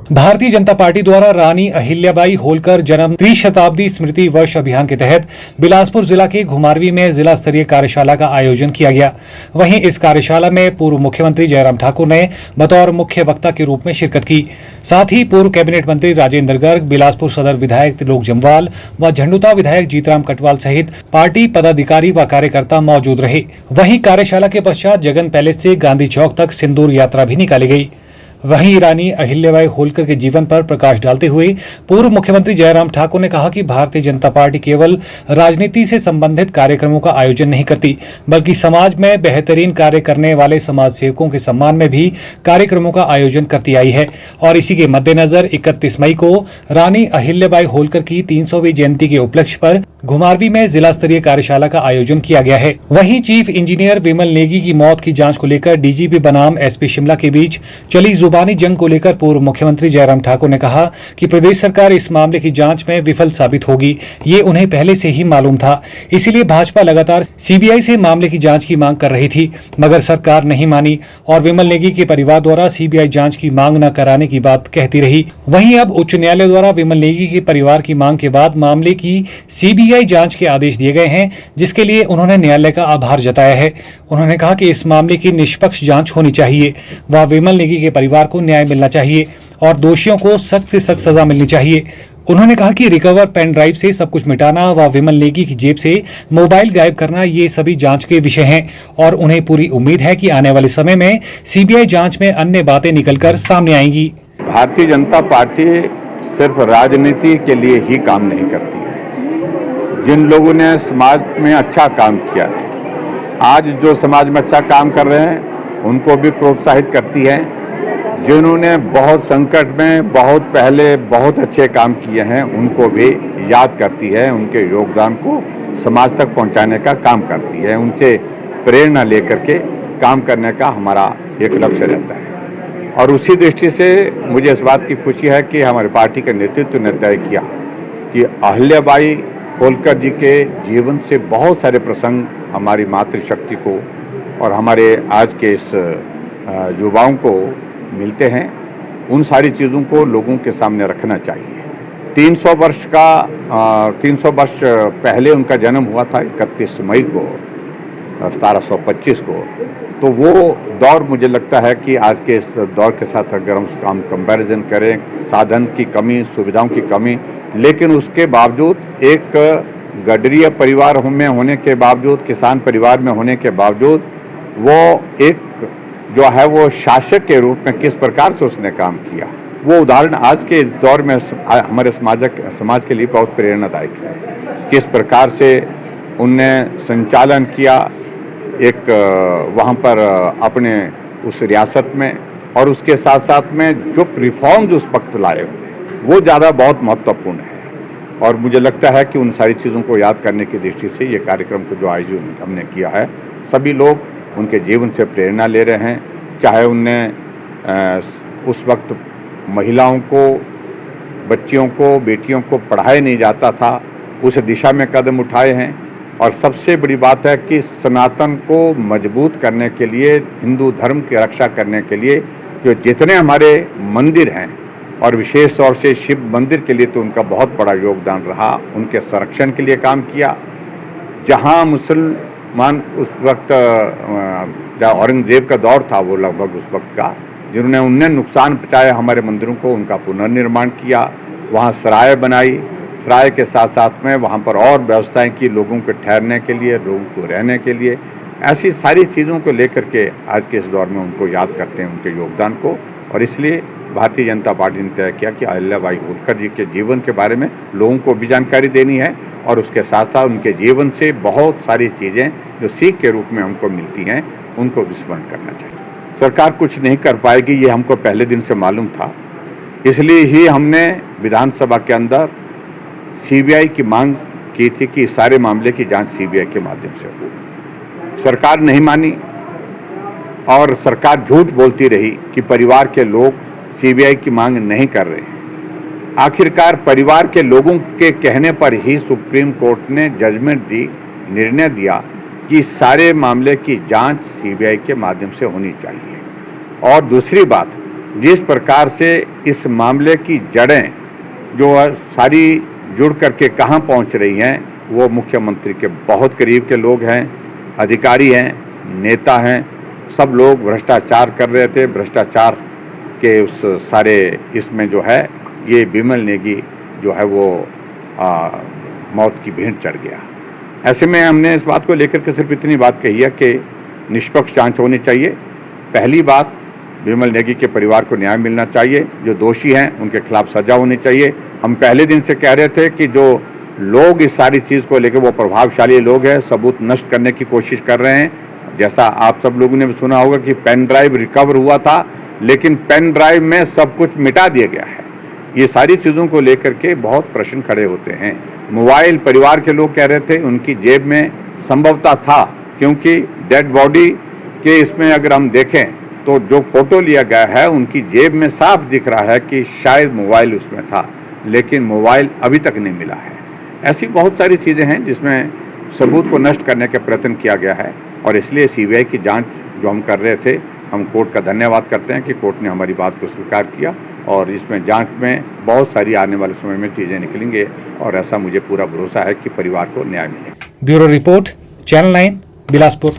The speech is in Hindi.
भारतीय जनता पार्टी द्वारा रानी अहिल्याबाई होलकर जन्म त्रिशताब्दी स्मृति वर्ष अभियान के तहत बिलासपुर जिला के घुमारवी में जिला स्तरीय कार्यशाला का आयोजन किया गया। वहीं इस कार्यशाला में पूर्व मुख्यमंत्री जयराम ठाकुर ने बतौर मुख्य वक्ता के रूप में शिरकत की। साथ ही पूर्व कैबिनेट मंत्री राजेंद्र गर्ग, बिलासपुर सदर विधायक त्रिलोक जम्वाल व झंडुता विधायक जीतराम कटवाल सहित पार्टी पदाधिकारी व कार्यकर्ता मौजूद रहे। वहीं कार्यशाला के पश्चात जगन पैलेस से गांधी चौक तक सिंदूर यात्रा भी निकाली गई। वहीं रानी अहिल्याबाई होलकर के जीवन पर प्रकाश डालते हुए पूर्व मुख्यमंत्री जयराम ठाकुर ने कहा कि भारतीय जनता पार्टी केवल राजनीति से संबंधित कार्यक्रमों का आयोजन नहीं करती, बल्कि समाज में बेहतरीन कार्य करने वाले समाज सेवकों के सम्मान में भी कार्यक्रमों का आयोजन करती आई है। और इसी के मद्देनजर 31 मई को रानी अहिल्याबाई होलकर की 300वीं जयंती के उपलक्ष्य पर घुमारवी में जिला स्तरीय कार्यशाला का आयोजन किया गया है। वहीं चीफ इंजीनियर विमल नेगी की मौत की जांच को लेकर डीजीपी बनाम एसपी शिमला के बीच चली जुबानी जंग को लेकर पूर्व मुख्यमंत्री जयराम ठाकुर ने कहा कि प्रदेश सरकार इस मामले की जांच में विफल साबित होगी। ये उन्हें पहले से ही मालूम था, इसीलिए भाजपा लगातार सीबीआई से मामले की जांच की मांग कर रही थी, मगर सरकार नहीं मानी और विमल नेगी के परिवार द्वारा सीबीआई जांच की मांग न कराने की बात कहती रही। वहीं अब उच्च न्यायालय द्वारा विमल नेगी के परिवार की मांग के बाद मामले की सीबीआई जांच के आदेश दिए गए हैं, जिसके लिए उन्होंने न्यायालय का आभार जताया है। उन्होंने कहा कि इस मामले की निष्पक्ष जांच होनी चाहिए व विमल नेगी के परिवार को न्याय मिलना चाहिए और दोषियों को सख्त से सख्त सजा मिलनी चाहिए। उन्होंने कहा कि रिकवर पेन ड्राइव से सब कुछ मिटाना व विमल नेगी की जेब से मोबाइल गायब करना, ये सभी जांच के विषय हैं और उन्हें पूरी उम्मीद है कि आने वाले समय में सीबीआई जांच में अन्य बातें निकलकर सामने आएंगी। भारतीय जनता पार्टी सिर्फ राजनीति के लिए ही काम नहीं करती है। जिन लोगों ने समाज में अच्छा काम किया है, आज जो समाज में अच्छा काम कर रहे हैं उनको भी प्रोत्साहित करती है। जिन्होंने बहुत संकट में बहुत पहले बहुत अच्छे काम किए हैं उनको भी याद करती है, उनके योगदान को समाज तक पहुंचाने का काम करती है, उनसे प्रेरणा लेकर के काम करने का हमारा एक लक्ष्य रहता है। और उसी दृष्टि से मुझे इस बात की खुशी है कि हमारी पार्टी के नेतृत्व ने तय किया कि अहिल्याबाई होलकर जी के जीवन से बहुत सारे प्रसंग हमारी मातृशक्ति को और हमारे आज के इस युवाओं को मिलते हैं। उन सारी चीज़ों को लोगों के सामने रखना चाहिए। 300 वर्ष पहले उनका जन्म हुआ था 31 मई को 1725 को। तो वो दौर मुझे लगता है कि आज के इस दौर के साथ अगर हम उसका कंपैरिजन करें, साधन की कमी, सुविधाओं की कमी, लेकिन उसके बावजूद एक गडरिया परिवार में होने के बावजूद, किसान परिवार में होने के बावजूद, वो एक जो है वो शासक के रूप में किस प्रकार से उसने काम किया, वो उदाहरण आज के दौर में हमारे समाज के लिए बहुत प्रेरणादायक है। किस प्रकार से उनने संचालन किया एक वहाँ पर अपने उस रियासत में, और उसके साथ साथ में जो रिफॉर्म्स उस वक्त लाए वो ज़्यादा बहुत महत्वपूर्ण है। और मुझे लगता है कि उन सारी चीज़ों को याद करने की दृष्टि से ये कार्यक्रम को जो आयोजन हमने किया है, सभी लोग उनके जीवन से प्रेरणा ले रहे हैं। चाहे उनने उस वक्त महिलाओं को, बच्चियों को, बेटियों को पढ़ाया नहीं जाता था, उस दिशा में कदम उठाए हैं। और सबसे बड़ी बात है कि सनातन को मजबूत करने के लिए, हिंदू धर्म की रक्षा करने के लिए जो जितने हमारे मंदिर हैं, और विशेष तौर से शिव मंदिर के लिए तो उनका बहुत बड़ा योगदान रहा, उनके संरक्षण के लिए काम किया। जहां मुसलमान उस वक्त जहाँ औरंगजेब का दौर था, वो लगभग उस वक्त का, जिन्होंने उन्हें नुकसान पहुँचाया हमारे मंदिरों को, उनका पुनर्निर्माण किया, वहाँ सराय बनाई, सराय के साथ साथ में वहाँ पर और व्यवस्थाएं की लोगों के ठहरने के लिए, लोगों को रहने के लिए। ऐसी सारी चीज़ों को लेकर के आज के इस दौर में उनको याद करते हैं, उनके योगदान को। और इसलिए भारतीय जनता पार्टी ने तय किया कि अहिल्याबाई होलकर जी के जीवन के बारे में लोगों को भी जानकारी देनी है, और उसके साथ साथ उनके जीवन से बहुत सारी चीज़ें जो सीख के रूप में हमको मिलती हैं उनको विस्मरण करना चाहिए। सरकार कुछ नहीं कर पाएगी, ये हमको पहले दिन से मालूम था। इसलिए ही हमने विधानसभा के अंदर सीबीआई की मांग की थी कि सारे मामले की जांच सीबीआई के माध्यम से हो। सरकार नहीं मानी और सरकार झूठ बोलती रही कि परिवार के लोग सीबीआई की मांग नहीं कर रहे हैं। आखिरकार परिवार के लोगों के कहने पर ही सुप्रीम कोर्ट ने जजमेंट दी, निर्णय दिया कि सारे मामले की जांच सीबीआई के माध्यम से होनी चाहिए। और दूसरी बात, जिस प्रकार से इस मामले की जड़ें जो सारी जुड़ करके कहाँ पहुँच रही हैं, वो मुख्यमंत्री के बहुत करीब के लोग हैं, अधिकारी हैं, नेता हैं, सब लोग भ्रष्टाचार कर रहे थे। भ्रष्टाचार के उस सारे इसमें जो है ये बिमल नेगी जो है वो मौत की भेंट चढ़ गया। ऐसे में हमने इस बात को लेकर के सिर्फ इतनी बात कही है कि निष्पक्ष जांच होनी चाहिए। पहली बात, बिमल नेगी के परिवार को न्याय मिलना चाहिए। जो दोषी हैं उनके खिलाफ सजा होनी चाहिए। हम पहले दिन से कह रहे थे कि जो लोग इस सारी चीज़ को लेकर वो प्रभावशाली लोग हैं, सबूत नष्ट करने की कोशिश कर रहे हैं। जैसा आप सब लोगों ने भी सुना होगा कि पेन ड्राइव रिकवर हुआ था, लेकिन पेन ड्राइव में सब कुछ मिटा दिया गया है। ये सारी चीज़ों को लेकर के बहुत प्रश्न खड़े होते हैं। मोबाइल परिवार के लोग कह रहे थे उनकी जेब में संभवतः था, क्योंकि डेड बॉडी के इसमें अगर हम देखें तो जो फोटो लिया गया है उनकी जेब में साफ दिख रहा है कि शायद मोबाइल उसमें था, लेकिन मोबाइल अभी तक नहीं मिला है। ऐसी बहुत सारी चीज़ें हैं जिसमें सबूत को नष्ट करने का प्रयत्न किया गया है, और इसलिए सीबीआई की जांच जो हम कर रहे थे, हम कोर्ट का धन्यवाद करते हैं कि कोर्ट ने हमारी बात को स्वीकार किया, और इसमें जांच में बहुत सारी आने वाले समय में चीज़ें निकलेंगे, और ऐसा मुझे पूरा भरोसा है कि परिवार को न्याय मिलेगा। Bureau report, channel 9, Bilaspur.